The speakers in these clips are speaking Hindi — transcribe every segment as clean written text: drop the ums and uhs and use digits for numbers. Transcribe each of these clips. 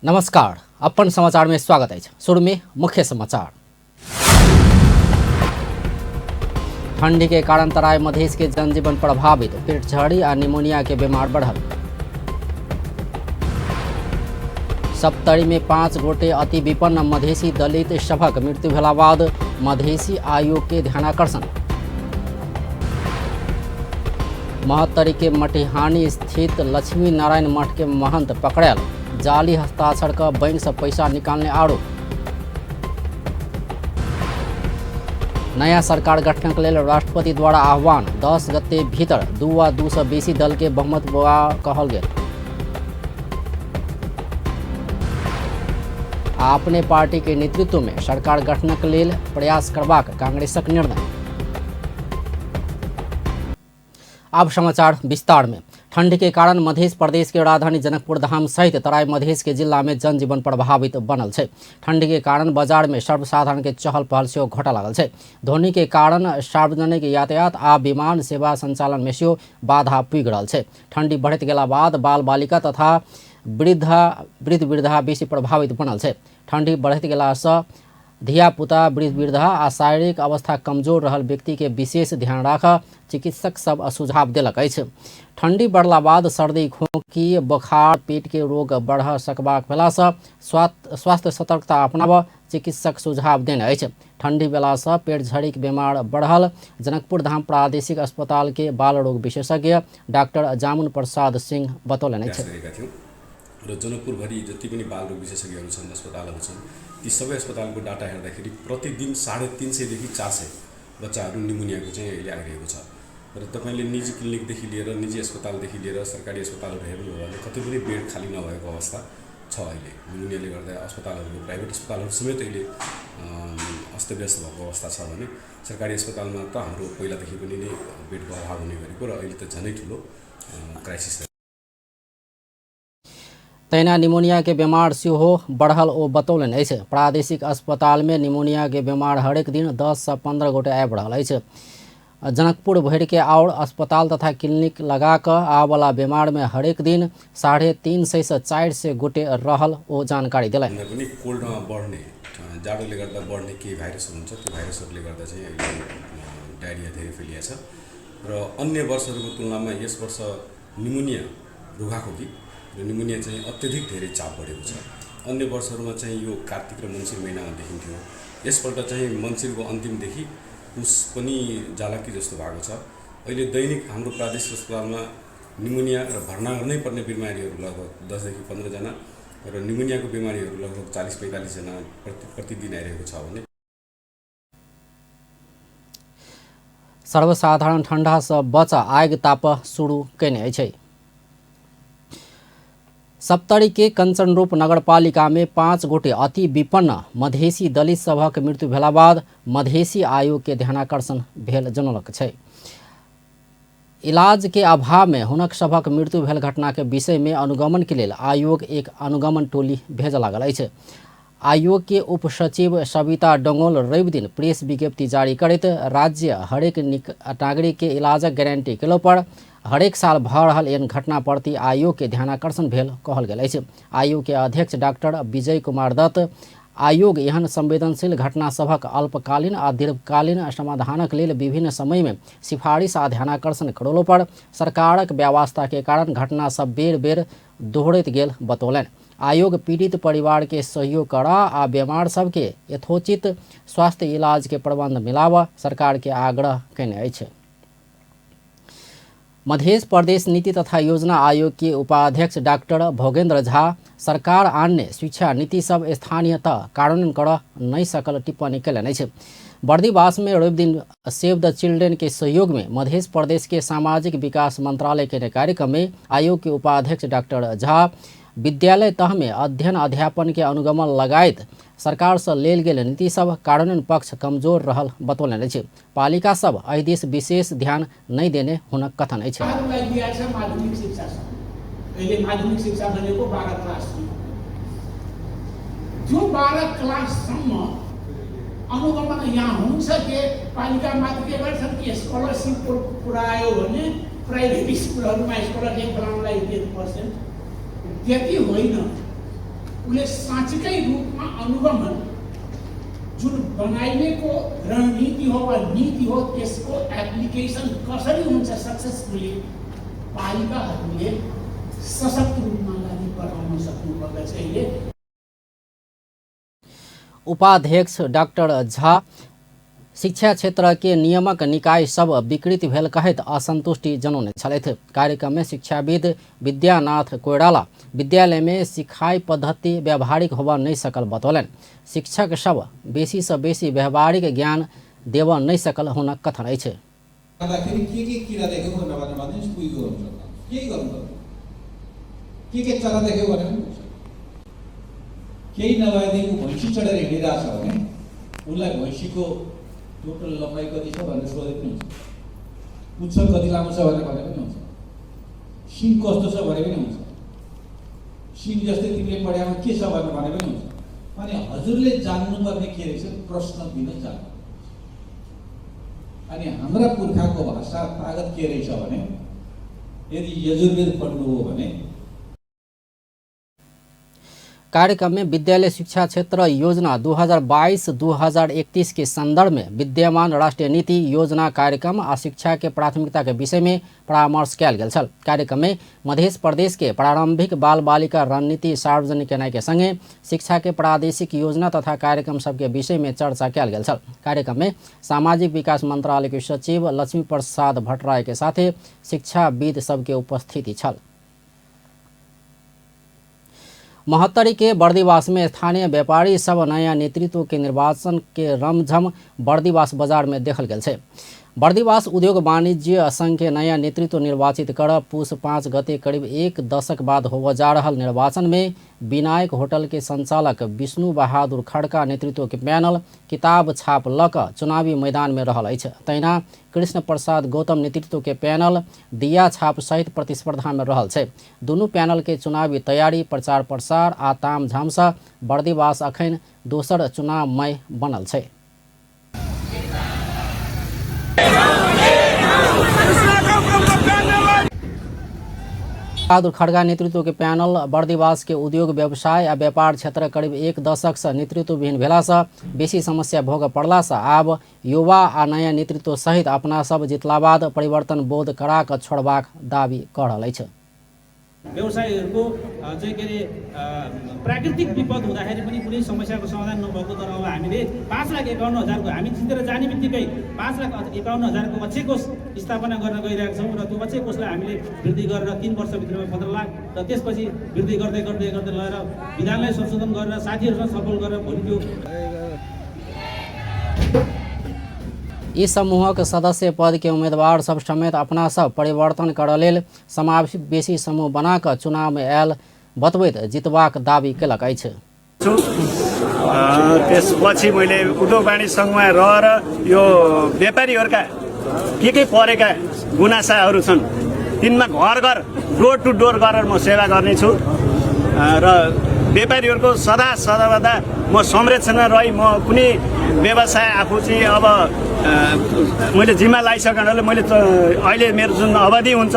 नमस्कार, अपन समाचार में स्वागत है। शुरू में मुख्य समाचार। ठंडी के कारण तराई मधेश के जनजीवन प्रभावित, पेट झड़ी और निमोनिया के बीमार बढ़ल। सप्तरी में 5 गोटे अति विपन्न मधेसी दलित सभक मृत्यु भेला बाद मधेसी आयोग के ध्यानाकर्षण। महत्तरी के मटिहानी स्थित लक्ष्मी नारायण मठ के महंत पकड़ल, जाली हस्ताक्षर का बैंक से पैसा निकालने आरोप। नया सरकार गठन के लिए राष्ट्रपति द्वारा आह्वान, 10 गते भीतर 2 वा 2 से बेसी दल के बहुमत कहल गेल। अपने पार्टी के नेतृत्व में सरकार गठन के लिए प्रयास करबाक कांग्रेसक निर्णय। अब समाचार विस्तार में। ठंड के कारण मध्य प्रदेश के राजधानी जनकपुर धाम सहित तराई मधेश के जिला में जनजीवन प्रभावित बनल है। ठंड के कारण बाजार में सर्वसाधारण के चहल पहल से घटा लागल है। ध्वनि के कारण सार्वजनिक यातायात आ विमान सेवा संचालन में से बाधा पुगि रहल है। ठंडी बढ़त गेला बाद बाल बालिका तथा वृद्ध वृद्धा बेसी प्रभावित बनल है। ठंडी बढ़त गेला से धिया पुता, वृद्ध वृद्धा आ शारीरिक अवस्था कमजोर रहल व्यक्ति के विशेष ध्यान राख चिकित्सक सब सुझाव देलक अछि। ठंडी बढ़ला बाद सर्दी, खोखी, बुखार, पेट के रोग बढ़ सकबाक भेला से स्वास्थ्य सतर्कता अपनाब चिकित्सक सुझाव देने अछि। ठंडी भेला से पेट झड़ी के बीमार बढ़ल जनकपुर धाम प्रादेशिक अस्पताल के बाल रोग विशेषज्ञ डाक्टर जामुन प्रसाद सिंह बतौलनि अछि। र जनकपुरभरि जति पनि बाल रोग विशेषज्ञहरू छन्, अस्पतालहरू छन्, ती सबै अस्पतालको डाटा हेर्दाखेरि प्रतिदिन 350 देखि 400 बच्चाहरू निमोनियाको चाहिँ अहिले आइरहेको छ। र तपाईँले निजी क्लिनिकदेखि लिएर, निजी अस्पतालदेखि लिएर सरकारी अस्पतालहरू हेर्नुभयो भने कतै पनि बेड खाली नभएको अवस्था छ। अहिले निमोनियाले गर्दा अस्पतालहरू, प्राइभेट अस्पतालहरू समेत अहिले अस्तव्यस्त भएको अवस्था छ भने सरकारी अस्पतालमा त हाम्रो पहिलादेखि पनि नै बेडको अभाव हुने गरेको र अहिले त झनै ठुलो क्राइसिस है। तैना निमोनिया के बीमार सेहो बढ़ल ओ बतौलनि अछि। प्रादेशिक अस्पताल में निमोनिया के बीमार हरेक दिन 10 से 15 गोटे आबि रहल अछि। जनकपुर भरि के और अस्पताल तथा क्लिनिक लगा कर आवाला बीमार में हरेक दिन 350 से 400 गोटे रहल ओ जानकारी दिलनि। कोल्डमा बढ्ने, जाडोले गर्दा बढ्ने केही भाइरसहरू हुन्छ, त्यो भाइरसहरूले गर्दा चाहिँ अहिले डायरिया धेरै फैलिएको छ। र अन्य वर्षहरूको तुलनामा यस वर्ष निमोनिया, रुघाखोकी र निमोनिया चाहिँ अत्यधिक धेरै चाप बढेको छ। अन्य वर्षहरूमा चाहिँ यो कार्तिक र मङ्सिर महिनामा देखिन्थ्यो, यसपल्ट चाहिँ मङ्सिरको अन्तिमदेखि पुस पनि जाला कि जस्तो भएको छ। अहिले दैनिक हाम्रो प्रादेशिक अस्पतालमा निमोनिया र भर्ना गर्नै पर्ने बिमारीहरू लगभग 10 देखि 15 जना र निमोनियाको बिमारीहरू लगभग 40-45 जना प्रतिदिन आइरहेको छ भने सर्वसाधारण ठंडा से बचा आग ताप शुरू कैने छै। सप्तरी के कंचनरूप नगरपालिका में 5 गोटे अति विपन्न मधेसी दलित सभक मृत्यु भेला बाद मधेसी आयोग के ध्यानाकर्षण भेल जनलक छै। इलाज के अभाव में हुनक सभक मृत्यु भेल घटना के विषय में अनुगमन के लिए आयोग एक अनुगमन टोली भेज लागल अछि। आयोग के उप सचिव सविता डंगोल रवि दिन प्रेस विज्ञप्ति जारी करैत राज्य हरेक नागरिक के इलाजक गारंटी केला पर हरेक साल भऽ रहल एहन घटना प्रति आयोग के ध्यानाकर्षण भेल कहल गेल अछि। आयोग के अध्यक्ष डॉक्टर विजय कुमार दत्त आयोग एहन संवेदनशील घटना सभक अल्पकालीन आ दीर्घकालीन समाधानक लेल विभिन्न समय में सिफारिश आ ध्यानाकर्षण करलो पर सरकारक व्यवस्था के कारण घटना सब बेर बेर दोहरैत गेल बतौलनि। आयोग पीड़ित परिवार के सहयोग करा आ बीमार सबके यथोचित स्वास्थ्य इलाज के प्रबंध मिलावा सरकार के आग्रह कयने अछि। मध्य प्रदेश नीति तथा योजना आयोग के उपाध्यक्ष डॉक्टर भोगेंद्र झा सरकार अन्य शिक्षा नीति सब स्थानीयतः कार्यान्वयन कर नहीं सकल टिप्पणी कयलनि अछि। बर्दीवास में रवि दिन सेव द चिल्ड्रेन के सहयोग में मध्य प्रदेश के सामाजिक विकास मंत्रालय के कार्यक्रम में आयोग के उपाध्यक्ष डॉक्टर झा विद्यालय तह में अध्ययन अध्यापन के अनुगमन लगायत सरकार से लेल गेल नीति सब कार्यान्वयन पक्ष कमजोर रहल बतौलनि अछि। पालिका सब एहि दिस विशेष ध्यान नहीं देने हुनक कथन अछि। माध्यमिक शिक्षा भनेको 12 क्लास हो। जो 12 क्लाससम्म अनुगमन यहाँ हुन्छ के पालिका मात्र के गर्छन् कि स्कलरशिप पुऱ्यायो भने प्राइभेट स्कुलहरूमा स्कलरशिप फलाउनलाई 10% त्यति होइन। उसले साँच्चीकै रूपमा अनुगमन जुन बनाइएको रणनीति हो वा नीति हो त्यसको एप्लिकेसन कसरी हुन्छ सक्सेसफुली पालिकाहरूले सशक्त रूपमा लागि बढाउन सक्नुपर्दछ। अहिले उपाध्यक्ष डाक्टर झा शिक्षा क्षेत्र के नियामक निकाय सब विकृति भेल कहैत असंतुष्टि जनौने छलथि। कार्यक्रम में शिक्षाविद विद्यानाथ कोइराला विद्यालय में सिखाई पद्धति व्यावहारिक होबा नहीं सकल बतौलन। शिक्षक सब बेसी से बेसी व्यावहारिक ज्ञान देव नहीं सकल हुन कथन अछि। केही नभएदेखि भैँसी चढेर हिँडिरहेछ भने उनलाई भैँसीको टोटल लम्बाइ कति छ भनेर सोधे पनि हुन्छ, पुच्छर कति लामो छ भनेर भने पनि हुन्छ, सिङ कस्तो छ भने पनि हुन्छ, सिङ जस्तै तिमीले पढाएमा के छ भनेर भने पनि हुन्छ। अनि हजुरले जान्नुपर्ने के रहेछ प्रश्न दिन जान्नु। अनि हाम्रा पुर्खाको भाषा तागत के रहेछ भने यदि यजुर्वेद पढ्नु हो भने। कार्यक्रम में विद्यालय शिक्षा क्षेत्र योजना 2022-2031 के संदर्भ में विद्यमान राष्ट्रीय नीति योजना कार्यक्रम आ शिक्षा के प्राथमिकता के विषय में परामर्श कयल गेल छल। कार्यक्रम में मध्य प्रदेश के प्रारंभिक बाल बालिका रणनीति सार्वजनिक केनाई के संगे शिक्षा के प्रादेशिक योजना तथा कार्यक्रम सबके विषय में चर्चा कयल गेल छल। कार्यक्रम में सामाजिक विकास मंत्रालय के सचिव लक्ष्मी प्रसाद भट्टराय के साथे शिक्षाविद सबके उपस्थिति छल। महोत्तरी के बर्दीवास में स्थानीय व्यापारी सब नया नेतृत्व के निर्वाचन के रमझम बर्दीवास बाजार में देखल गेल छे। बर्दीवास उद्योग वाणिज्य संघ के नया नेतृत्व निर्वाचित कर पुष 5 गते करीब 1 दशक बाद होवे जा रहल निर्वाचन में विनायक होटल के संचालक विष्णु बहादुर खड़का नेतृत्व के पैनल किताब छाप लक चुनावी मैदान में रहल अछि। तहिना कृष्ण प्रसाद गौतम नेतृत्व के पैनल दिया छाप सहित प्रतिस्पर्धा में रहल छे। दुनू पैनल के चुनावी तैयारी प्रचार प्रसार आ ताम झाम से बर्दीवास अखन दोसर चुनावमय बनल छे। बहादुर खड़गा नेतृत्व के पैनल बर्दीवास के उद्योग व्यवसाय आ व्यापार क्षेत्र करीब 1 दशक से नेतृत्व विहीन भेला से बेसी समस्या भोग पड़ला से आब युवा आ नया नेतृत्व सहित अपना सब जितला बाद परिवर्तन बोध करा के छोड़बाक दावी कर रहल अछि। व्यवसायीहरूको चाहिँ के अरे प्राकृतिक विपद हुँदाखेरि पनि कुनै समस्याको समाधान नभएको, तर अब हामीले 5,51,000 को हामी जितेर जाने बित्तिकै 5,51,000 को अक्षय कोष स्थापना गर्न गइरहेका छौँ र त्यो अक्षय कोषलाई हामीले वृद्धि गरेर 3 वर्षभित्रमा 15 लाख र त्यसपछि वृद्धि गर्दै गर्दै गर्दै लगेर विधानलाई संशोधन गरेर साथीहरूसँग छलफल गरेर भोलि त्यो इस समूह के सदस्य पद के उम्मीदवार सब समेत अपना सब परिवर्तन कर लेल समावेशी समूह बनाकर चुनाव में आयल बतबैत जितबाक दावी केलक अछि। त्यसपछि मैले उद्योग वाणिज्य सङ्घमा रहेर यो व्यापारीहरूका के परेका गुनासाहरू छन् तिनमा घर घर डोर टु डोर गरेर म सेवा गर्नेछु र व्यापारीहरूको सदा म संरक्षण रही म कुनै व्यवसाय आफू चाहिँ अब मैले जिम्मा लागिसकेर मैले अहिले मेरो जुन अवधि हुन्छ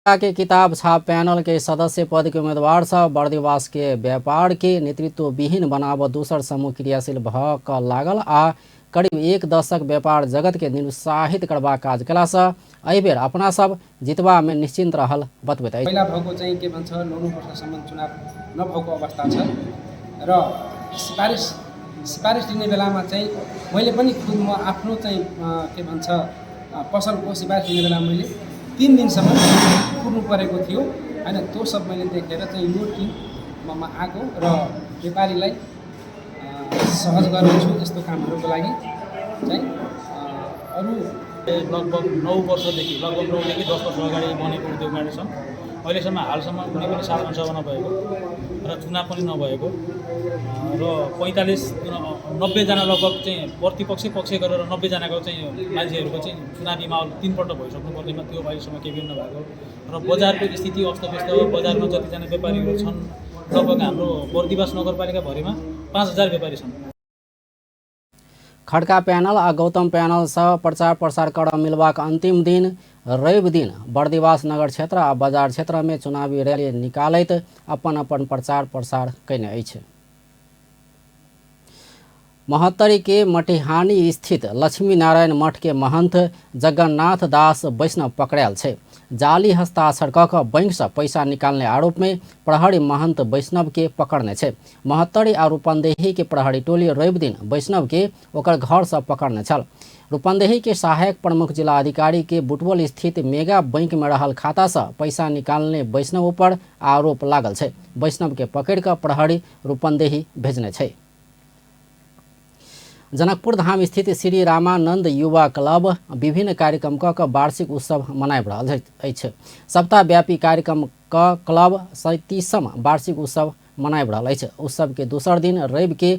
के किताब छाप पैनल के सदस्य पद के उम्मीदवार सब बर्दीवास के व्यापार के नेतृत्व विहीन बनाव दूसर समूह क्रियाशील भ क लागल आ करीब 1 दशक व्यापार जगत के निरुत्साहित करबा काज कला से एहि बेर अपना सब जितबा में निश्चिंत रहल बतबैत अछि। पहिला भएको चाहिँ के भन्छ 9 वर्षसम्म चुनाव नभएको अवस्था छ र सिफारिस दिने बेलामा चाहिँ मैले पनि खुद म आफ्नो चाहिँ के भन्छ पसलको सिफारिस दिने बेला मैले 3 दिनसम्म पुग्नु परेको थियो हैन। त्यो सब मैले देखेर चाहिँ यो टिममा आएको र व्यापारीलाई सहज गर्नेछु यस्तो कामहरूको लागि चाहिँ अरू लगभग 9 वर्षदेखि लगभग 9 देखि 10 वर्ष अगाडि बनेको उद्योग वाणिज्य सङ्घ अहिलेसम्म हालसम्म कुनै पनि साधारण सभा नभएको र चुनाव पनि नभएको र 90 जना लगभग चाहिँ प्रतिपक्ष पक्ष गरेर 90 जनाको चाहिँ मान्छेहरूको चाहिँ चुनावी माहौल 3 पल्ट भइसक्नु पर्नेमा त्यो अहिलेसम्म केही पनि नभएको र बजारको स्थिति अस्तव्यस्त हो। बजारमा जतिजना व्यापारीहरू छन् लगभग हाम्रो बर्दीवास नगरपालिका भरिमा 5,000 व्यापारी छन्। खड़का पैनल आ गौतम पैनल से प्रचार प्रसार कर मिलवाक अंतिम दिन रवि दिन बर्दिवास नगर क्षेत्र आ बाजार क्षेत्र में चुनावी रैली निकालैत अपन अपन प्रचार प्रसार कयने अछि। महोत्तरी के मटिहानी स्थित लक्ष्मी नारायण मठ के महंत जगन्नाथ दास वैष्णव पकड़ायल छै। जाली हस्ताक्षर कऽ कऽ बैंक से पैसा निकालने आरोप में प्रहरी महंत वैष्णव के पकड़ने छै। महोत्तरी आ रूपन्देही के प्रहरी टोली रवि दिन वैष्णव के ओकर घर से पकड़ने छल। रूपन्देही के सहायक प्रमुख जिला अधिकारी के बुटवल स्थित मेगा बैंक में रहल खाता से पैसा निकालने वैष्णव पर आरोप लागल छै। वैष्णव के पकड़ कऽ प्रहरी रूपन्देही भेजने छै। जनकपुर धाम स्थित श्री रामानंद युवा क्लब विभिन्न कार्यक्रम कऽ वार्षिक उत्सव मनाबि रहल अछि। सप्ताहव्यापी कार्यक्रम कऽ क्लब 37वां वार्षिक उत्सव मनाबि रहल अछि। उत्सव के दोसर दिन रवि के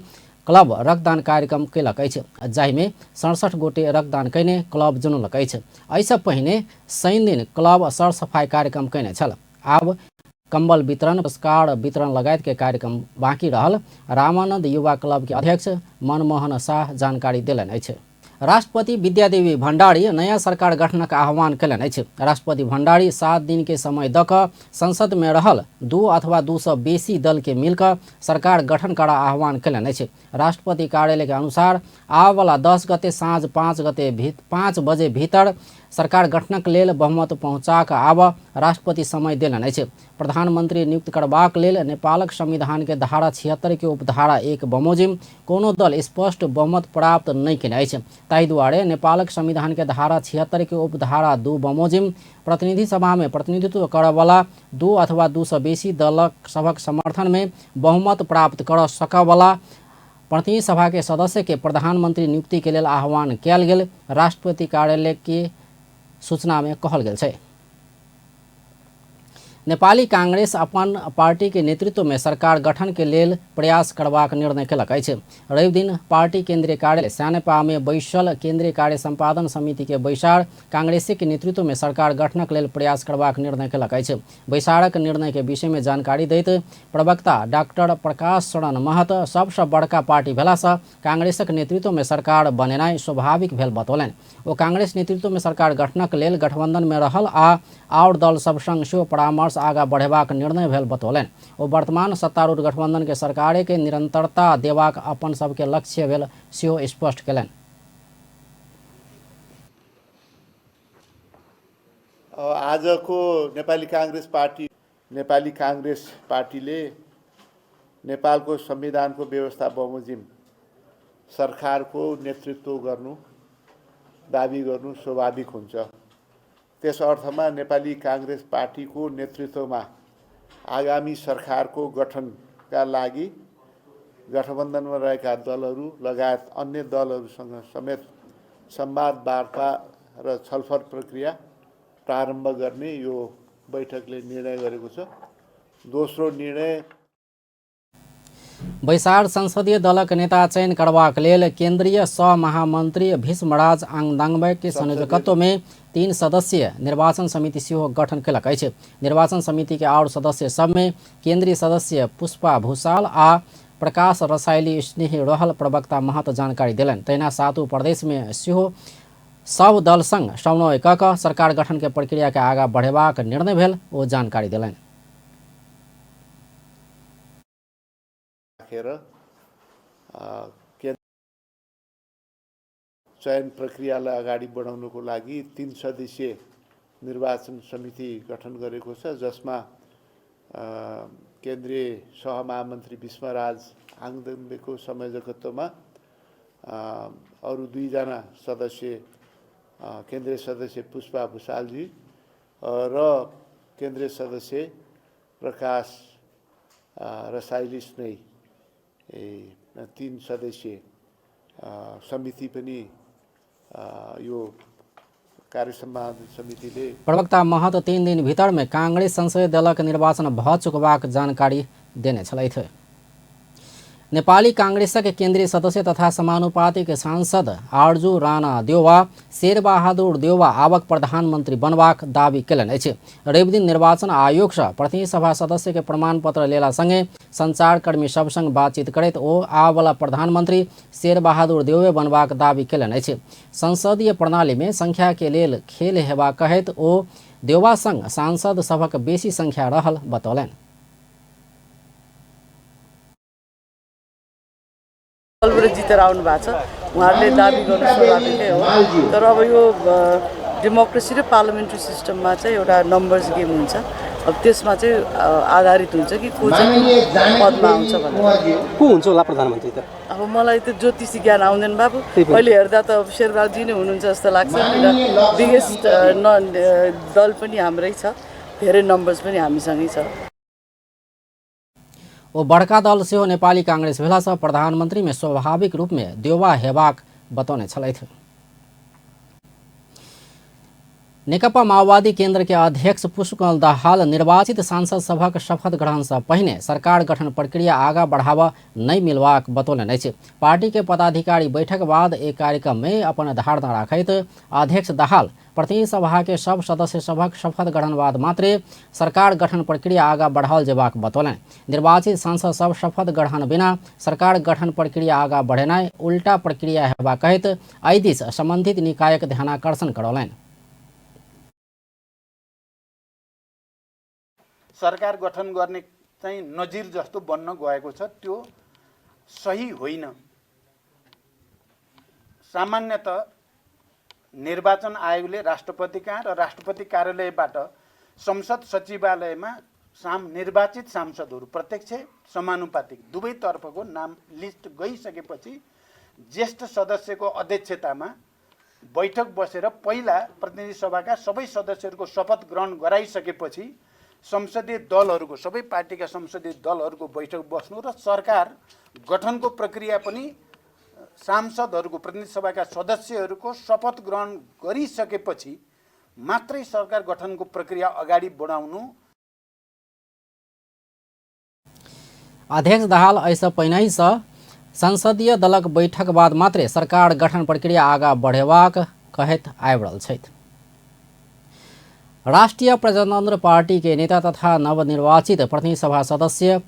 क्लब रक्तदान कार्यक्रम कयलक अछि, जाहिमे 67 गोटे रक्तदान कयने क्लब जनौलक अछि। एहिसँ पहिने शनि दिन क्लब सरसफाई कार्यक्रम कयने छल। आब कंबल वितरण, पुरस्कार वितरण लगायत के कार्यक्रम बाकी रहल। रामानंद युवा क्लब के अध्यक्ष मनमोहन शाह जानकारी देलनि अछि। राष्ट्रपति विद्यादेवी भण्डारी नया सरकार गठनक आह्वान कयलनि अछि। राष्ट्रपति भण्डारी 7 दिन के समय दऽ कऽ संसद में रहल 2 अथवा 2 सँ बेसी दल के मिलकर सरकार गठन करा आह्वान कयलनि अछि। राष्ट्रपति कार्यालय के अनुसार आब वाला 10 गते साँझ 5 बजे भीतर सरकार गठनक लेल बहुमत पहुँचा कऽ आब राष्ट्रपति समय देलनि अछि। प्रधानमंत्री नियुक्त करबाक लेल नेपालक संविधान के धारा 76 के उपधारा 1 बमोजिम कोनो दल स्पष्ट बहुमत प्राप्त नहि केने अछि। ताहि दुआरे नेपालक संविधान के धारा 76 के उपधारा 2 बमोजिम प्रतिनिधि सभा में प्रतिनिधित्व करयवला 2 अथवा 2 सँ बेसी दलक सभक समर्थन में बहुमत प्राप्त कर सकयवला प्रतिनिधि सभा के सदस्य के प्रधानमंत्री नियुक्ति के लेल आह्वान कयल गेल। राष्ट्रपति कार्यालय के सूचना में कहल गेल छै। नेपाली कांग्रेस अपन पार्टी के नेतृत्व में सरकार गठन के लेल प्रयास करबाक निर्णय कयलक अछि। रवि दिन पार्टी केंद्रीय कार्यालय स्यानेपा में बैसल केंद्रीय कार्य संपादन समिति के बैसार कांग्रेस के नेतृत्व में सरकार गठनक लेल प्रयास करबाक निर्णय कयलक अछि। बैसारक निर्णय के विषय में जानकारी दैत प्रवक्ता डॉक्टर प्रकाश शरण महत सबसँ बड़का पार्टी भेलासँ कांग्रेसक नेतृत्व में सरकार बनेनाइ स्वाभाविक भेल बतौलनि। ओ कांग्रेस नेतृत्व में सरकार गठनक लेल गठबंधन में रहल आओर दल सब संग सेहो परामर्श आगा बढ़ेबाक निर्णय भेल बतौलनि। ओ वर्तमान सत्तारूढ़ गठबंधन के सरकारे के निरंतरता देबाक अपन सबके लक्ष्य भेल सेहो स्पष्ट कयलनि। आजको नेपाली कांग्रेस पार्टीले नेपालको संविधानको व्यवस्था बमोजिम सरकारको नेतृत्व गर्नु दाबी गर्नु स्वाभाविक हुन्छ। त्यस अर्थमा नेपाली कांग्रेस पार्टीको नेतृत्वमा आगामी सरकारको गठनका लागि गठबन्धनमा रहेका दलहरू लगायत अन्य दलहरूसँग समेत संवाद वार्ता र छलफल प्रक्रिया प्रारम्भ गर्ने यो बैठकले निर्णय गरेको छ। दोस्रो निर्णय बैसार संसदीय दलक नेता चयन करबाक लेल केंद्रीय सहमहामंत्री भीष्मराज आङदाङबे के संयोजकत्व में 3 सदस्यीय निर्वाचन समिति सेहो गठन कयलक अछि। निर्वाचन समिति के आओर सदस्य सब में केंद्रीय सदस्य पुष्पा भूषाल आ प्रकाश रसाइली स्नेही रहल प्रवक्ता महत जानकारी देलनि। तहिना 7 प्रदेश में सेहो सब दल संग समन्वय कऽ कऽ सरकार गठन के प्रक्रिया के आगा बढ़ेबाक निर्णय भेल ओ जानकारी देलनि। चयन प्रक्रियालाई अगाडि बढाउनको लागि 3 सदस्यीय निर्वाचन समिति गठन गरेको छ, जसमा केन्द्रीय सहमहामन्त्री भीष्मराज आङदाङबेको संयोजकत्वमा अरू 2 जना सदस्य केन्द्रीय सदस्य पुष्पा भूषालजी र केन्द्रीय सदस्य प्रकाश रसाइली स्नेही 3 सदस्यीय समिति पनि यो कार्य संपादन समितिले प्रवक्ता महत 3 दिन भीतर में कांग्रेस संसदीय दलक निर्वाचन भऽ चुकबाक जानकारी देने छलथि। नेपाली कांग्रेसक केंद्रीय सदस्य तथा समानुपातिक सांसद आरजू राणा देउवा शेरबहादुर देउवा आबक प्रधानमंत्री बनबाक दावी कयलनि अछि। रवि दिन निर्वाचन आयोग सँ प्रतिनिधि सभा सदस्य के प्रमाण पत्र लेला संगे संचारकर्मी सब संग बातचीत करैत ओ आबवला प्रधानमंत्री शेरबहादुर देउवे बनबाक दावी कयलनि अछि। संसदीय प्रणाली में संख्या के लेल खेल हेबाक कहैत ओ देउवा संग सांसद सभक बेसी संख्या रहल बतौलनि। बलबाट जितेर आउनु भएको छ, उहाँहरूले दाबी गर्नु स्वाभाविकै हो। तर अब यो डेमोक्रेसी र पार्लियामेन्ट्री सिस्टममा चाहिँ एउटा नम्बर्स गेम हुन्छ। अब त्यसमा चाहिँ आधारित हुन्छ कि को चाहिँ पदमा आउँछ भनेर। को हुन्छ होला प्रधानमन्त्री त? अब मलाई त ज्योतिषी ज्ञान आउँदैन बाबु। अहिले हेर्दा त अब शेरबहादुरजी नै हुनुहुन्छ जस्तो लाग्छ। बिगेस्ट दल पनि हाम्रै छ, धेरै नम्बर्स पनि हामीसँगै छ। ओ बड़का दल से नेपाली कांग्रेस भेला सँ प्रधानमंत्री में स्वाभाविक रूप में देउवा हेबाक बतौने छलैथ। नेकपा माओवादी केंद्र के अध्यक्ष पुष्पकमल दाहाल निर्वाचित सांसद सभक शपथ ग्रहण से पहिने सरकार गठन प्रक्रिया आगा बढ़ावा नहीं मिलवाक बतौलनि अछि। पार्टी के पदाधिकारी बैठक बाद एक कार्यक्रम में अपन धारणा राखैत अध्यक्ष दाहाल प्रतिनिधि सभा के सब सदस्य सभक शपथ ग्रहण बाद मात्रे सरकार गठन प्रक्रिया आगा बढ़ाओल जेबाक बतौलनि। निर्वाचित सांसद सब शपथ ग्रहण बिना सरकार गठन प्रक्रिया आगा बढ़ेनाइ उल्टा प्रक्रिया हेबाक कहैत एहि दिस सम्बन्धित निकायक ध्यानाकर्षण करौलनि। सरकार गठन गर्ने चाहिँ नजिर जस्तो बन्न गएको छ, त्यो सही होइन। सामान्यतः निर्वाचन आयोगले राष्ट्रपति कहाँ र राष्ट्रपति कार्यालयबाट संसद सचिवालयमा निर्वाचित सांसदहरू प्रत्यक्ष समानुपातिक दुवैतर्फको नाम लिस्ट गइसकेपछि ज्येष्ठ सदस्यको अध्यक्षतामा बैठक बसेर पहिला प्रतिनिधि सभाका सबै सदस्यहरूको शपथ ग्रहण गराइसकेपछि संसदीय दलहरूको सबै पार्टीका संसदीय दलहरूको बैठक बस्नु र सरकार गठनको प्रक्रिया पनि सांसदहरूको प्रतिनिधि सभाका सदस्यहरूको शपथ ग्रहण गरिसकेपछि मात्रै सरकार गठनको प्रक्रिया अगाडि बढाउनु। अध्यक्ष दाहाल ऐसा पहिनहि सँ संसदीय दलक बैठक बाद मात्रे सरकार गठन प्रक्रिया आगा बढ़ेबाक कहैत आबि रहल छथि। राष्ट्रीय प्रजातन्त्र पार्टी के नेता तथा नवनिर्वाचित प्रतिनिधि सभा सदस्य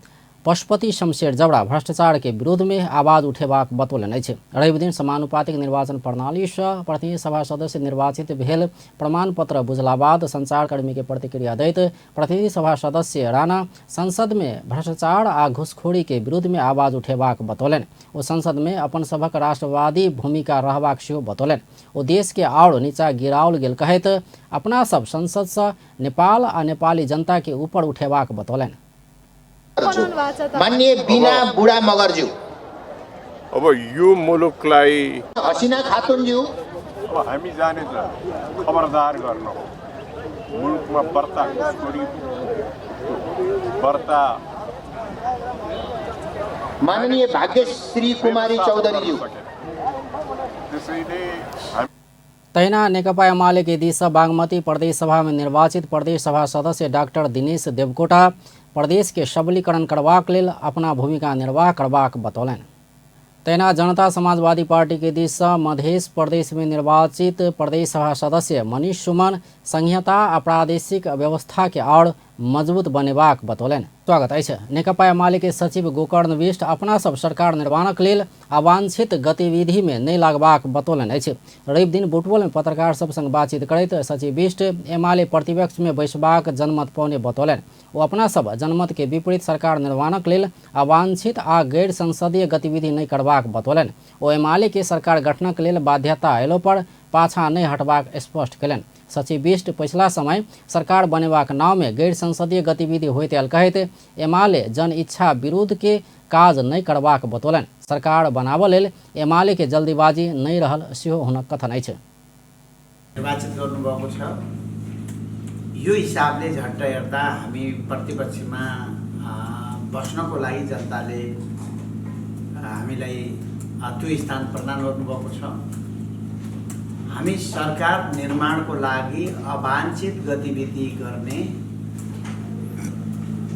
पशुपति शमशेर जबड़ा भ्रष्टाचार के विरोध में आवाज उठेबाक बतौलनि अछि। रवि दिन समानुपातिक निर्वाचन प्रणाली सँ प्रतिनिधि सभा सदस्य निर्वाचित भेल प्रमाण पत्र बुझला बाद संचारकर्मी के प्रतिक्रिया दैत प्रतिनिधि सभा सदस्य राणा संसद में भ्रष्टाचार आ घुसखोरी के विरोध में आवाज उठेबाक बतौलनि। ओ संसद में अपन सभक राष्ट्रवादी भूमिका रहबाक सेहो बतौलनि। ओ देश के आड़ नीचा गिराओल गेल कहैत अपना सब संसद सँ नेपाल आ नेपाली जनता के ऊपर उठेबाक बतौलनि। माननीय बिना बुढा मगरज्यू, अब यो मुलुकलाई हसिना खातुनज्यू, अब हामी जाने खबरदार गर्न मुलुकमा बढ्ता घुसखोरी बढ्ता। माननीय भाग्यश्री कुमारी चौधरीज्यू, त्यसैले तैना नेकपा एमाले के दिशा बागमती प्रदेश सभा में निर्वाचित प्रदेश सभा सदस्य डॉक्टर दिनेश देवकोटा प्रदेश के सबलीकरण करबाक लेल अपना भूमिका निर्वाह करबाक बतौलनि। तैना जनता समाजवादी पार्टी के दिशा मध्य प्रदेश में निर्वाचित प्रदेश सभा सदस्य मनीष सुमन संहिता आ प्रादेशिक व्यवस्था के और मजबूत बनेबाक बतौलनि। स्वागत अछि। नेकपा एमाले के सचिव गोकर्ण बिष्ट अपना सब सरकार निर्माणक लेल अवांछित गतिविधि में नहीं लागबाक बतौलनि अछि। रवि दिन बुटवल में पत्रकार सब संग बातचीत करैत सचिव बिष्ट एमाले प्रतिपक्ष में बैसबाक जनमत पौने बतौलनि। ओ अपना सब जनमत के विपरीत सरकार निर्माणक लेल अवांछित आ गैर संसदीय गतिविधि नहीं करबाक बतौलनि। ओ एमाले के सरकार गठनक लेल बाध्यता अयलो पर पाछा नहीं हटबाक स्पष्ट कयलनि। सचिव बिष्ट पिछला समय सरकार बनेबाक नाव में गैर संसदीय गतिविधि होइत आयल कहैत एमाले जन इच्छा विरुद्ध के काज नहीं करबाक बतौलनि। सरकार बनाबऽ लेल एमाले के जल्दीबाजी नहीं रहल सेहो हुनक कथन अछि। निर्वाचित गर्नुभएको छ, यो हिसाबले झट्ट हेर्दा हामी प्रतिपक्षमा बस्नको लागि जनताले हामीलाई त्यो स्थान प्रदान गर्नुभएको छ। हामी सरकार निर्माणको लागि अवांछित गतिविधि गर्ने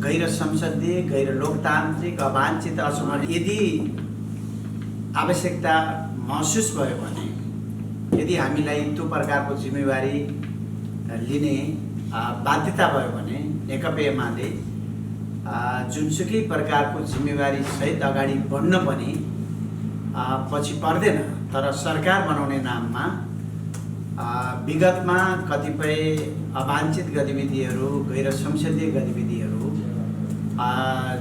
गैर संसदीय, गैर लोकतान्त्रिक, अवांछित, असमर्थ यदि आवश्यकता महसुस भयो भने, यदि हामीलाई त्यो प्रकारको जिम्मेवारी लिने बाध्यता भयो भने नेकपा एमाले जुनसुकै प्रकारको जिम्मेवारी सहित अगाडि बढ्न पनि पछि पर्दैन। तर सरकार बनाउने नाममा विगतमा कतिपय अवांछित गतिविधिहरू, गैर संसदीय गतिविधिहरू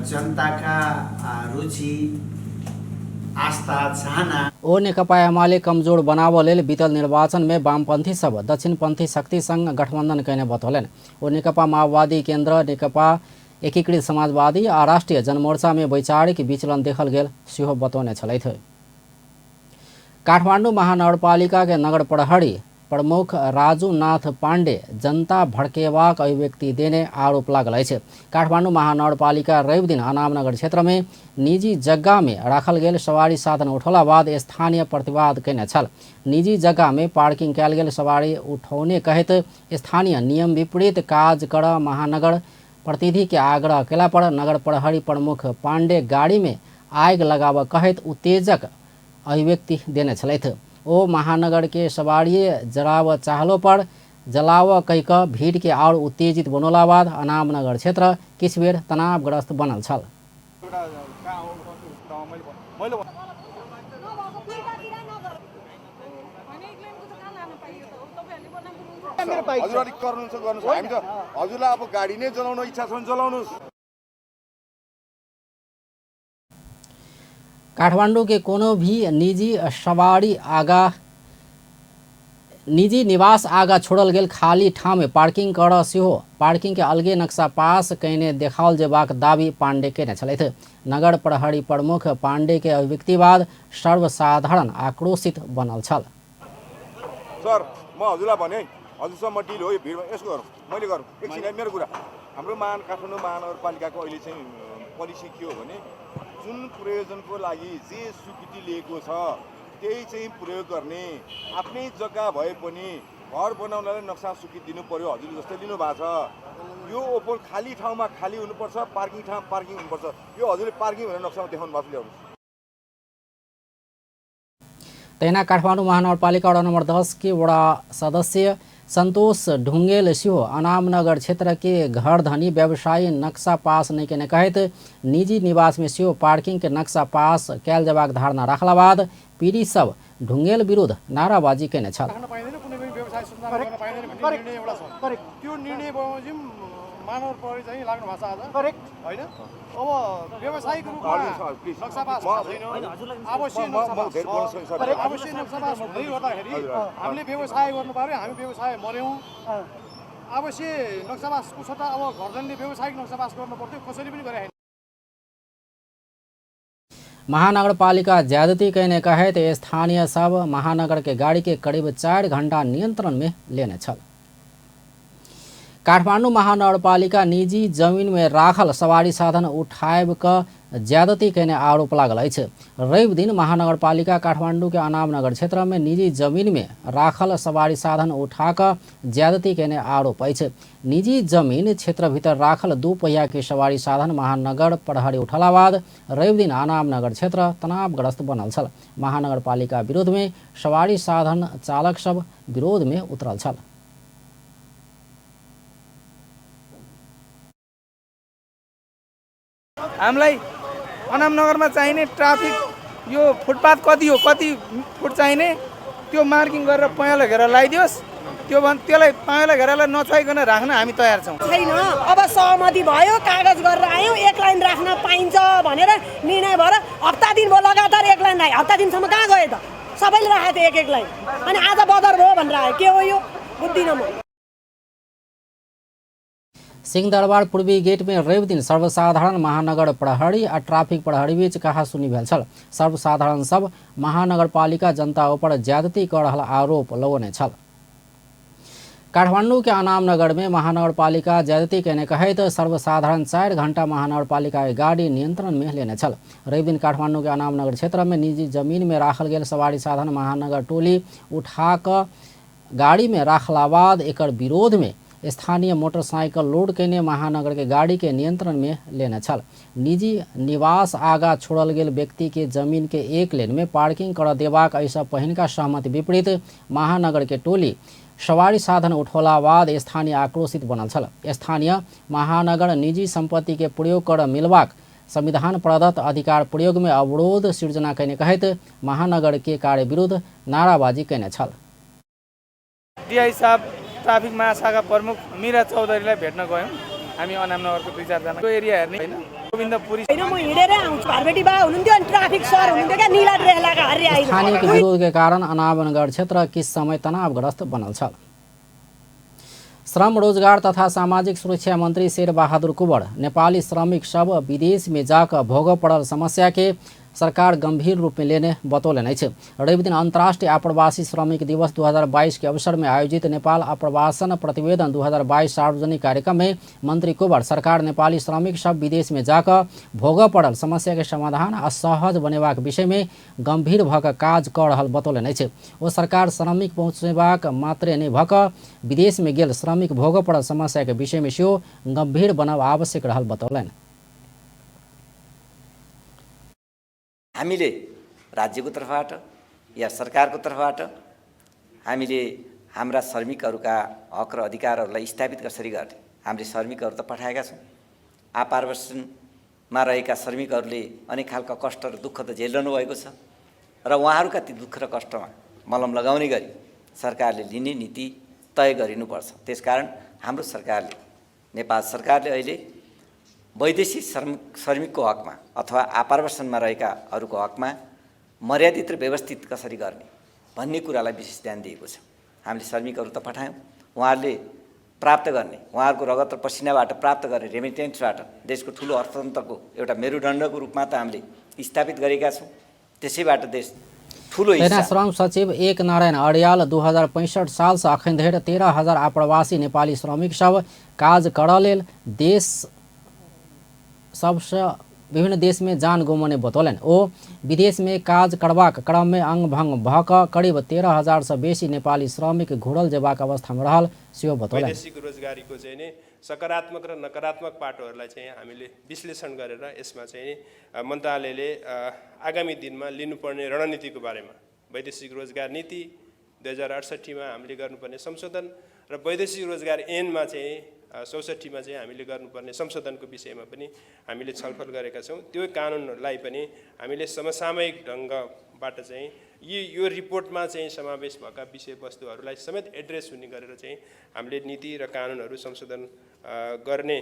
जनताका रुचि, आस्था, चाहना ओ नेकपा एमाले कमजोर बनाव लेल बीतल निर्वाचन में वामपंथी सब दक्षिणपंथी शक्ति संग गठबंधन कहने बतौलन। ओ नेकपा माओवादी केन्द्र, नेकपा एकीकृत समाजवादी आ राष्ट्रीय जनमोर्चा में वैचारिक विचलन देखल गेल सेहो बतौने छलथि। काठमाडौँ महानगरपालिका के नगर प्रहरी प्रमुख राजूनाथ पांडे जनता भड़केबाक अभिव्यक्ति देने आरोप लागल अछि। काठमाडौँ महानगरपालिका रवि दिन अनामनगर क्षेत्र में निजी जगह में राखल गेल सवारी साधन उठौला बाद स्थानीय प्रतिवाद कयने छल। निजी जगह में पार्किंग कयल गेल सवारी उठौने कहैत स्थानीय नियम विपरीत काज कर महानगर प्रतिनिधि के आग्रह केला पर नगर प्रहरी प्रमुख पांडे गाड़ी में आग लगाव कहैत उत्तेजक अभिव्यक्ति देने छलथि। ओ महानगर के सवारी जराव चाहलो पर जलाव कहिक भीड़ के और उत्तेजित बनोला बाद अनामनगर क्षेत्र किछ बेर तनावग्रस्त बनल छल। हजुरलाई अब गाडी नै चलाउन इच्छा छ भने चलाउनुस्। काठमांडू के कोनो भी निजी निवास आगा छोड़ल गेल खाली ठाम में पार्किंग कर सेहो पार्किंग के अलगे नक्शा पास कयने देखाओल जेबाक दावी पांडे केने छलथि। नगर प्रहरी प्रमुख पांडे के अभिव्यक्ति बाद सर्वसाधारण आक्रोशित बनल छल। सर म हजुरलाई भने हजुरसम्म डिल हो, यो भिडमा यसो गरौँ, मैले गरौँ एकछिन मेरो कुरा। हाम्रो काठमाडौँ महानगरपालिकाको अहिले चाहिँ पोलिसी के हो भने जुन प्रयोजनको लागि जे स्वीकृति लिएको छ त्यही चाहिँ प्रयोग गर्ने। आफ्नै जग्गा भए पनि घर बनाउनलाई नक्सा स्वीकृति दिनु पर्यो, हजुरले जस्तै लिनु भएको छ। यो ओपन खाली ठाउँमा खाली हुनुपर्छ, पार्किङ ठाउँ पार्किङ हुनुपर्छ। यो हजुरले पार्किङ भनेर नक्सामा देखाउनु भएको ल्याउनु। तैना काठमाडौँ महानगरपालिका वडा नंबर 10 के वडा सदस्य संतोष ढुंगेल सिंह अनामनगर क्षेत्र के घर धनी व्यवसायी नक्शा पास नहीं केने कहत निजी निवास में सिंह पार्किंग के नक्शा पास कैल जबाक धारणा रखला बाद पीड़ित सब ढुंगेल विरुद्ध नाराबाजी केने छल। मानव प्रहरी चाहिँ लाग्नु भएको छ आज करेक्ट हैन। अब व्यवसायिक रूपमा नक्सा पास छैन, आवश्यक नक्सा पास हुँदै गर्दाखेरि हामीले व्यवसाय गर्नु पर्यो। हामी व्यवसाय मर्यौँ, आवश्यक नक्सा पास को छ त अब घरजनले व्यवसायिक नक्सा पास गर्नु पर्थ्यो, कसैले पनि गरे। महानगरपालिका ज्यादती कहने कहत स्थानीय सब महानगर के गाड़ी के करीब 4 घंटा नियंत्रण में लेने छल। काठमाडौँ महानगरपालिका निजी जमीन में राखल सवारी साधन उठाएब का ज्यादती कहने आरोप लागल अछि। रवि दिन महानगरपालिका काठमाडौँ के अनामनगर क्षेत्र में निजी जमीन में राखल सवारी साधन उठाकर ज्यादती कहने आरोप अछि। निजी जमीन क्षेत्र भीतर राखल 2 पहिया के सवारी साधन महानगर प्रहरी उठला बाद रवि दिन अनामनगर क्षेत्र तनावग्रस्त बनल छल। महानगरपालिका विरोध में सवारी साधन चालक सब विरोध में उतरल छल। हामीलाई अनामनगरमा चाहिने ट्राफिक यो फुटपाथ कति हो, कति फुट चाहिने त्यो मार्किङ गरेर पहेँलो घेरा लगाइदियोस्। त्यसलाई पहेँलो घेरालाई नछुवाइकन राख्न हामी तयार छौँ। छैन, अब सहमति भयो, कागज गरेर आयौँ, 1 लाइन राख्न पाइन्छ भनेर निर्णय भएर हप्ता दिन भयो लगातार 1 लाइन राख्यो। हप्ता दिनसम्म कहाँ गयो त? सबैले राखेको थियो 1 लाइन, अनि आज बदर भयो भनेर आयो। के हो यो? बुझ्दिनँ म। सिंहदरबार पूर्वी गेट में रवि दिन सर्वसाधारण महानगर प्रहरी और ट्राफिक प्रहरी बीच कहासुनी भेल छल। सर्वसाधारण सब महानगरपालिका जनता ऊपर ज्यादती कर रहल आरोप लगौने छल। काठमाडौँ के अनामनगर में महानगरपालिका ज्यादती कहने कहत सर्वसाधारण 4 घंटा महानगरपालिका के गाड़ी नियंत्रण में लेने छल। रवि दिन काठमाडौँ के अनामनगर क्षेत्र में निजी जमीन में राखल गेल सवारी साधन महानगर टोली उठाकर गाड़ी में राखला बाद एकर विरोध में स्थानीय मोटरसाइकिल लोड केने महानगर के गाड़ी के नियंत्रण में लेने छल। निजी निवास आगा छोड़ल गेल व्यक्ति के जमीन के एक लेन में पार्किंग कर देबाक ऐसा पहिनका सहमति विपरीत महानगर के टोली सवारी साधन उठौला बाद स्थानीय आक्रोशित बनल छल। स्थानीय महानगर निजी संपत्ति के प्रयोग कर मिलबाक संविधान प्रदत्त अधिकार प्रयोग में अवरोध सृजना कैने कहत महानगर के कार्य विरुद्ध नाराबाजी कैने छल। डीआई साहब ट्राफिक महाशाखा प्रमुख मीरा चौधरीलाई भेट्न गयौँ हामी अनामनगरको 2-4 जना। त्यो एरिया हेर्ने हैन गोविन्दपुरी हैन म हिँडेरै आउँछु घरबेटी बा हुनुहुन्थ्यो अनि ट्राफिक सर हुनुहुन्थ्यो क्या नीला ड्रेस लगाएर हरि आइनु। स्थानीय के विरोध के कारण अनामनगर क्षेत्र किस समय तनावग्रस्त बनल छल। श्रम रोजगार तथा सामाजिक सुरक्षा मंत्री शेर बहादुर कुंवर नेपाली श्रमिक सब विदेश में जाकर भोग पड़ल समस्या के सरकार गंभीर रूप में लेने बतौलन अछि। रवि दिन अंतर्राष्ट्रीय आप्रवासी श्रमिक दिवस 2022 के अवसर में आयोजित नेपाल आप्रवासन प्रतिवेदन 2022 सार्वजनिक कार्यक्रम में मंत्री कुंवर सरकार नेपाली श्रमिक सब विदेश में जाकर भोग पड़ल समस्या के समाधान आ सहज बनेबाक विषय में गंभीर भक काज क रहल बतौलन अछि। ओ सरकार श्रमिक पहुँचेबाक मात्रे नै भक विदेश में गेल श्रमिक भोग पड़ल समस्या के विषय में सेहो गंभीर बनब आवश्यक रहल बतौलन। हामीले राज्यको तर्फबाट या सरकारको तर्फबाट हामीले हाम्रा श्रमिकहरूका हक र अधिकारहरूलाई स्थापित कसरी गर्ने हामीले श्रमिकहरू त पठाएका छौँ। आप्रवासनमा रहेका श्रमिकहरूले अनेक खालका कष्ट र दुःख त झेलिरहनु भएको छ र उहाँहरूका ती दुःख र कष्टमा मलम लगाउने गरी सरकारले लिने नीति तय गरिनुपर्छ। त्यसकारण हाम्रो सरकारले नेपाल सरकारले अहिले वैदेशिक श्रमिकको हकमा अथवा आप्रवासनमा रहेकाहरूको हकमा मर्यादित र व्यवस्थित कसरी गर्ने भन्ने कुरालाई विशेष ध्यान दिएको छ। हामीले श्रमिकहरू त पठायौँ, उहाँहरूले प्राप्त गर्ने उहाँहरूको रगत र पसिनाबाट प्राप्त गर्ने रेमिटेन्सबाट देशको ठुलो अर्थतन्त्रको एउटा मेरुदण्डको रूपमा त हामीले स्थापित गरेका छौँ। त्यसैबाट देश ठुलो सेना श्रम सचिव एक नारायण अर्याल 2065 साल से अखन धरि 13,000 आप्रवासी नेपाली श्रमिक सब काज करऽ लेल देश सबसे विभिन्न देश में जान गुमाउने बतौलन। ओ विदेश में काज करबाक क्रम में अंग भंग भक करीब 13,000 से बेसी नेपाली श्रमिक घुरल जेबाक अवस्था में रहल सेहो बतौलन। वैदेशिक रोजगारीको चाहिँ नि सकारात्मक र नकारात्मक पाटोहरूलाई चाहिँ हामीले विश्लेषण गरेर यसमा चाहिँ मन्त्रालयले आगामी दिनमा लिनुपर्ने रणनीतिको बारेमा वैदेशिक रोजगार नीति 2068 मा हामीले गर्नुपर्ने संशोधन र वैदेशिक रोजगार ऐनमा चाहिँ 67 मा चाहिँ हामीले गर्नुपर्ने संशोधनको विषयमा पनि हामीले छलफल गरेका छौँ। त्यो कानुनलाई पनि हामीले समसामयिक ढङ्गबाट चाहिँ यो रिपोर्टमा चाहिँ समावेश भएका विषयवस्तुहरूलाई समेत एड्रेस हुने गरेर चाहिँ हामीले नीति र कानुनहरू संशोधन गर्ने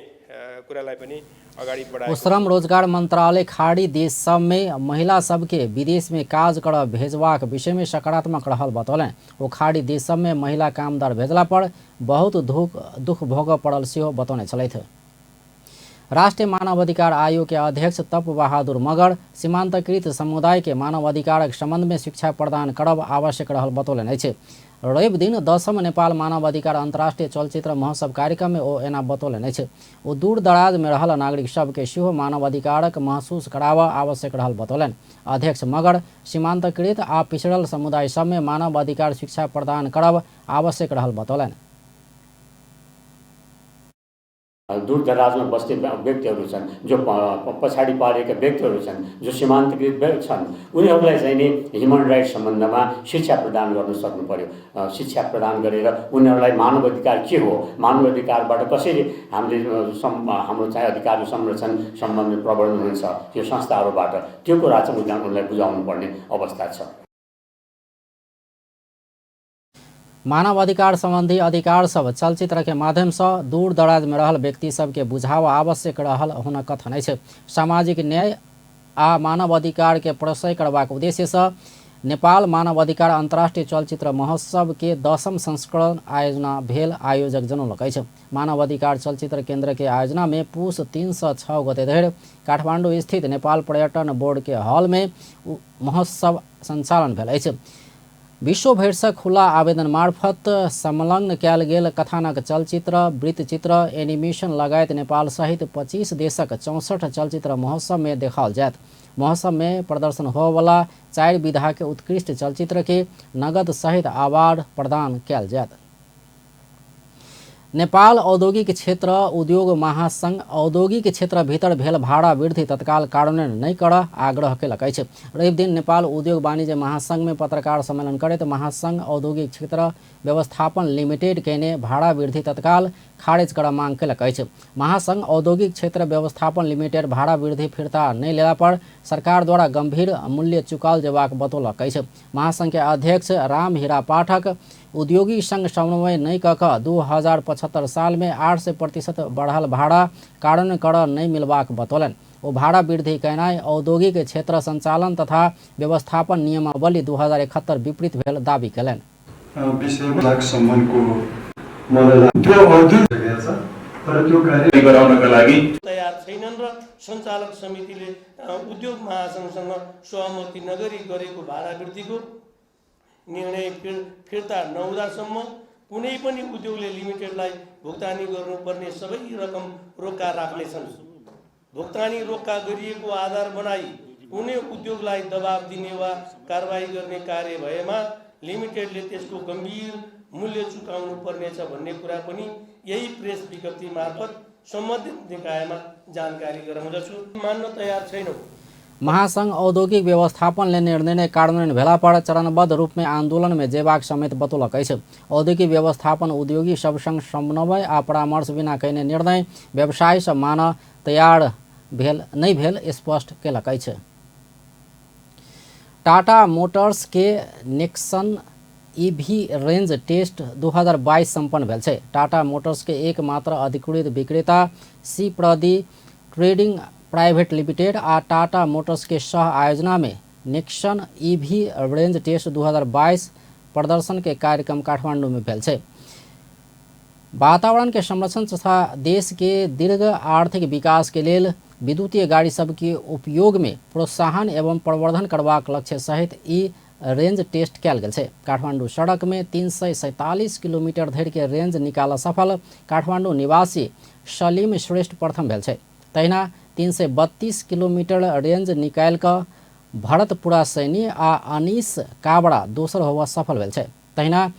कुरालाई पनि अगाडि बढाएको। श्रम रोजगार मंत्रालय खाड़ी देश सब में महिला सबके विदेश में काज कर भेजबाक विषय में सकारात्मक रहल बतौलन। वो खाड़ी देश सब में महिला कामदार भेजला पर बहुत दुख भोग पड़ल सेहो बतौने छलथि। राष्ट्रीय मानवाधिकार आयोग के अध्यक्ष तप बहादुर मगर सीमांतकृत समुदाय के मानवाधिकारक संबंध में शिक्षा प्रदान करब आवश्यक रहल बतौलन अछि। रवि दिन 10म नेपाल मानवाधिकार अंतर्राष्ट्रीय चलचित्र महोत्सव कार्यक्रम में ओ एना बतौलन अछि। ओ दूर दराज में रहल नागरिक सबके सेहो मानवाधिकारक महसूस कराब आवश्यक रहल बतौलन। अध्यक्ष मगर सीमांतकृत आ पिछड़ल समुदाय सब में मानवाधिकार शिक्षा प्रदान करब आवश्यक रहल बतौलन। दूर दराजमा बस्ने व्यक्तिहरू छन्, जो पछाडि परेका व्यक्तिहरू छन्, जो सीमान्तकृत छन्, उनीहरूलाई चाहिँ नि ह्युमन राइट्स सम्बन्धमा शिक्षा प्रदान गर्न सक्नु पर्यो। शिक्षा प्रदान गरेर उनीहरूलाई मानवाधिकार के हो, मानवाधिकारबाट कसरी हामीले हाम्रो चाहिँ अधिकार संरक्षण सम्बन्धी प्रवर्धन हुन्छ यो संस्थाहरूबाट, त्यो कुरा चाहिँ उनीहरूलाई बुझाउनु पर्ने अवस्था छ। मानवाधिकार संबंधी अधिकार सब चलचित्र के माध्यम से दूर दराज में रहल व्यक्ति सब के बुझाव आवश्यक रहल होना कथन है। सामाजिक न्याय आ मानवाधिकार के प्रशय करबाक उद्देश्य से नेपाल मानवाधिकार अंतर्राष्ट्रीय चलचित्र महोत्सव के 10म संस्करण आयोजना भेल आयोजक जनौलक अछि। मानवाधिकार चलचित्र केंद्र के आयोजना में पुष 3 से 6 गते धरि काठमाडौँ स्थित नेपाल पर्यटन बोर्ड के हॉल में महोत्सव संचालन भेल अछि। विश्व भरि से खुला आवेदन मार्फत संलग्न कयल गेल कथानक चलचित्र, वृत्तचित्र, एनिमेशन लगायत नेपाल सहित 25 देशक 64 चलचित्र महोत्सव में देखाओल जायत। महोत्सव में प्रदर्शन होवला 4 विधा के उत्कृष्ट चलचित्र के नगद सहित अवार्ड प्रदान कयल जायत। नेपाल औद्योगिक क्षेत्र उद्योग महासंघ औद्योगिक क्षेत्र भीतर भेल भाड़ा वृद्धि तत्काल कार्यान्वयन नहीं कर आग्रह कयलक अछि। रवि दिन नेपाल उद्योग वाणिज्य महासंघ में पत्रकार सम्मेलन करैत महासंघ औद्योगिक क्षेत्र व्यवस्थापन लिमिटेड केने भाड़ा वृद्धि तत्काल खारिज कर मांग कयलक अछि। महासंघ औद्योगिक क्षेत्र व्यवस्थापन लिमिटेड भाड़ा वृद्धि फिर्ता नहीं लेला पर सरकार द्वारा गंभीर मूल्य चुकाल जेबाक बतौलक अछि। महासंघ के अध्यक्ष राम हीरा पाठक उद्योगी संघ समन्वय नहीं कऽ 2075 साल में 8% बढ़ल भाड़ा कार्यान्वयन कर नहीं मिलबाक बतौलन। ओ भाड़ा वृद्धि कयनाइ औद्योगिक क्षेत्र संचालन तथा व्यवस्थापन नियमावली 2071 विपरीत भेल दावी कयलनि। तयार छैनन् र सञ्चालक समितिले उद्योग महासंघसँग सहमति नगरी गरेको भाडा वृद्धिको निर्णय फिर्ता नहुँदासम्म कुनै पनि उद्योगले लिमिटेडलाई भुक्तानी गर्नुपर्ने सबै रकम रोक्का राख्नेछन्। भुक्तानी रोक्का गरिएको आधार बनाई कुनै उद्योगलाई दबाब दिने वा कारबाही गर्ने कार्य भएमा लिमिटेडले त्यसको गम्भीर मूल्य चुकाउनु पर्नेछ भन्ने कुरा पनि यही प्रेस विज्ञप्ति मार्फत सम्बन्धित निकायमा जानकारी गराउँदछु। मान्न तयार छैनौँ। महासंघ औद्योगिक व्यवस्थापन ले निर्णय कार्यान्वयन भेला पर चरणबद्ध रूप में आंदोलन में जेबाक समेत बतौलक अछि। औद्योगिक व्यवस्थापन उद्योगी सब संग समन्वय आ परामर्श बिना कयने निर्णय व्यवसाय से मान तैयार भेल नहीं भेल स्पष्ट कयलक अछि। टाटा मोटर्स के नेक्सन ईवी रेंज टेस्ट 2022 संपन्न भेल छै। टाटा मोटर्स के एकमात्र अधिकृत विक्रेता सी प्रदी ट्रेडिंग प्राइवेट लिमिटेड आ टाटा मोटर्स के सह आयोजना में नेक्सन ईवी रेंज टेस्ट 2022 प्रदर्शन के कार्यक्रम काठमांडू में भेल छै। वातावरण के संरक्षण तथा देश के दीर्घ आर्थिक विकास के लेल विद्युतीय गाड़ी सब के उपयोग में प्रोत्साहन एवं प्रवर्धन करबाक लक्ष्य सहित ई रेंज टेस्ट कयल गेल छै। काठमांडू सड़क में 347 किलोमीटर धरि के रेंज निकाल सफल काठमांडू निवासी सलीम श्रेष्ठ प्रथम भेल छै। तहिना 332 किलोमीटर रेंज निकाल कऽ भरतपुरा सैनी आ अनीस काबड़ा दोसर होबा सफल भेल छै। तहिना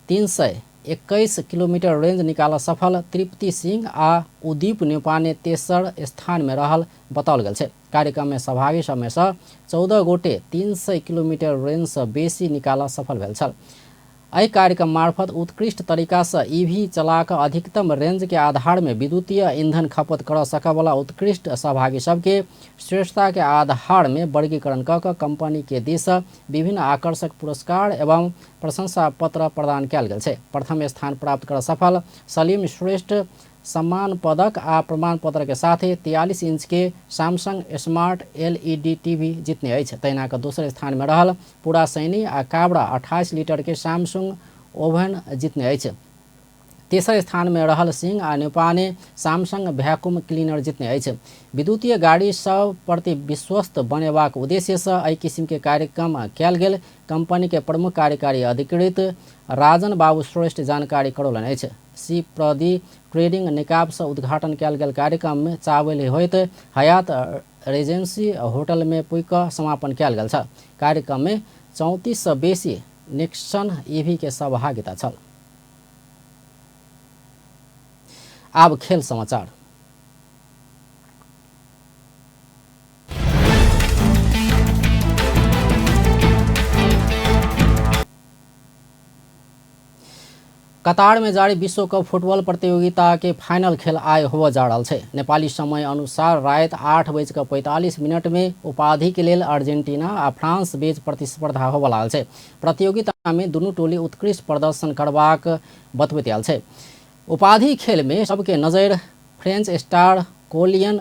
321 किलोमीटर रेंज निकाल सफल तृप्ति सिंह आ उदीप नेपाने तेसर स्थान में रहल बताओल गेल छै। कार्यक्रम में सहभागी सब में 14 गोटे 300 किलोमीटर रेंज से बेसी निकाल सफल भेल छल। एहि कार्यक्रम मार्फत उत्कृष्ट तरीका से ईवी चला कर अधिकतम रेंज के आधार में विद्युतीय ईंधन खपत कर सकवला उत्कृष्ट सहभागी सबके श्रेष्ठता के आधार में वर्गीकरण कर कंपनी के दिश विभिन्न आकर्षक पुरस्कार एवं प्रशंसा पत्र प्रदान कयल गेल छै। प्रथम स्थान प्राप्त कर सफल सलीम श्रेष्ठ सम्मान पदक आ प्रमाण पत्र के साथ 43 इंच के सैमसंग स्मार्ट LED टीवी जीतने अछि। तहिना के दूसरे स्थान में रहल पूरा सैनी आ काबड़ा 28 लीटर के सैमसंग ओवन जीतने अछि। तेसर स्थान में रहल सिंह आ नेपाने सैमसंग वैक्यूम क्लीनर जीतने अछि। विद्युतीय गाड़ी सब प्रति विश्वस्त बनेबाक उद्देश्य से एहि किसिम के कार्यक्रम कयल गेल कंपनी के प्रमुख कार्यकारी अधिकृत राजन बाबू श्रेष्ठ जानकारी करौलनि अछि। सी प्रदी ट्रेडिंग निकाब से उद्घाटन कयल गेल कार्यक्रम में चावल होइत हयात रेजेंसी होटल में पुइक समापन कयल गेल छल। कार्यक्रम में 34 से बेसी नेक्सन ईवी के सहभागिता छल। अब खेल समाचार। कतार में जारी विश्व कप फुटबॉल प्रतियोगिता के फाइनल खेल आय हो जा रहा है। नेपाली समय अनुसार रात 8:45 में उपाधि के लेल अर्जेंटीना आ फ्रांस बीच प्रतिस्पर्धा होबला है। प्रतियोगिता में दुनू टोली उत्कृष्ट प्रदर्शन करबाक बतबैत आयल है। उपाधि खेल में सबके नजर फ्रेंच स्टार कोलियन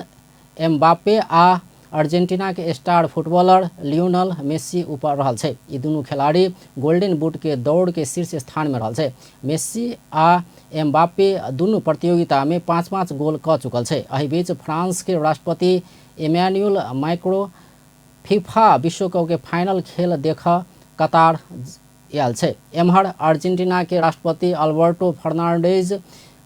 एम्बापे आ अर्जेंटीना के स्टार फुटबॉलर लियोनल मेस्सी ऊपर रहल छै। ई दुनू खिलाड़ी गोल्डन बूट के दौड़ के शीर्ष स्थान में रहल छै। मेस्सी आ एम्बापे दुनू प्रतियोगिता में 5-5 गोल क चुकल छै। एहि बीच फ्रांस के राष्ट्रपति इमैनुअल मैक्रों फीफा विश्व कप के फाइनल खेल देख कतार आयल छै। एम्हर अर्जेंटीना के राष्ट्रपति अल्बर्टो फर्नांडेज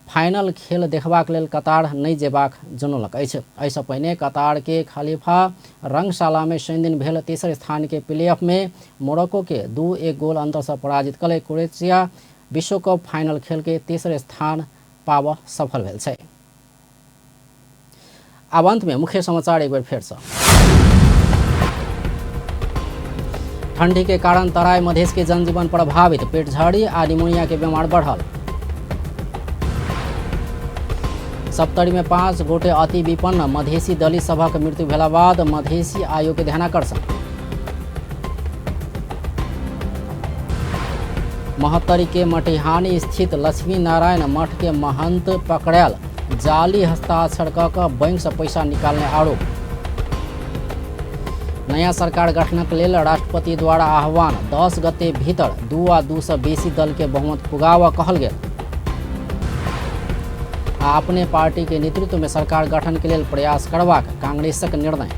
फाइनल खेल देखबाक लेल कतार नहीं जेबाक जनौलक अछि। एहिसँ पहिने कतार के खलीफा रंगशाला में शनि दिन भेल तेसर स्थान के प्लेऑफ में मोरक्को के 2-1 गोल अंतर से पराजित कले क्रोएशिया विश्व कप फाइनल खेल के तेसर स्थान पाव सफल भेल छै। अब अंत में मुख्य समाचार एक बार फिर से। ठंडी के कारण तराई मधेश के जनजीवन प्रभावित, पेटझड़ी आ निमोनिया के बीमार बढ़ल। सप्तरी में 5 गोटे अति विपन्न मधेसी दलित सभक मृत्यु भेला बाद मधेसी आयोग के ध्यानाकर्षण। महत्तरी के मटिहानी स्थित लक्ष्मी नारायण मठ के महंत पकड़ायल, जाली हस्ताक्षर क बैंक से पैसा निकालने आरोप। नया सरकार गठनक लेल राष्ट्रपति द्वारा आह्वान, 10 गते भीतर 2 वा 2 से बेसी दल के बहुमत पुगावा कहल गेल। अपने पार्टी के नेतृत्व में सरकार गठन के लिए प्रयास करबाक कांग्रेसक निर्णय।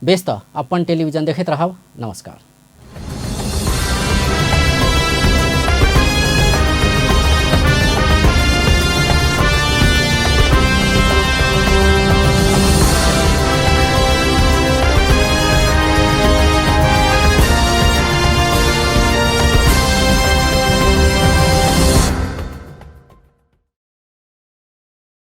व्यस्त अपन टेलीविजन देखैत रहब। नमस्कार।